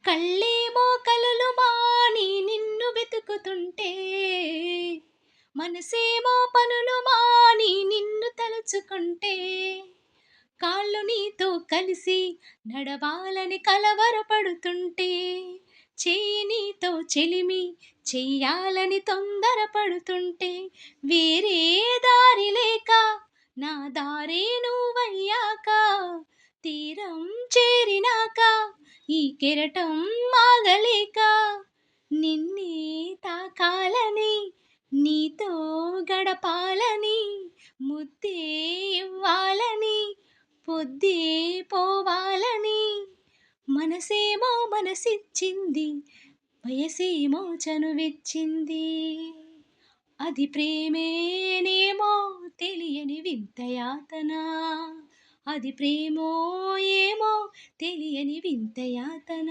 కళ్ళేమో కలలు మాని నిన్ను వెతుకుతుంటే, మనసేమో పనులు మాని నిన్ను తలుచుకుంటే, కాళ్ళు నీతో కలిసి నడవాలని కలవరపడుతుంటే, చెయ్యి నీతో చెలిమి చెయ్యాలని తొందరపడుతుంటే, వేరే దారి లేక నా దారే నువ్వయ్యాక, తీరం చేరినాక ఈ కెరటం ఆగలేక, నిన్నే తాకాలని నీతో గడపాలని, ముద్దే ఇవ్వాలని పొద్దే పోవాలని, మనసేమో మనసిచ్చింది వయసేమో చనువిచ్చింది, అది ప్రేమేనేమో తెలియని వింత యాతన, అది ప్రేమో ఏమో తెలియని వింత యాతన.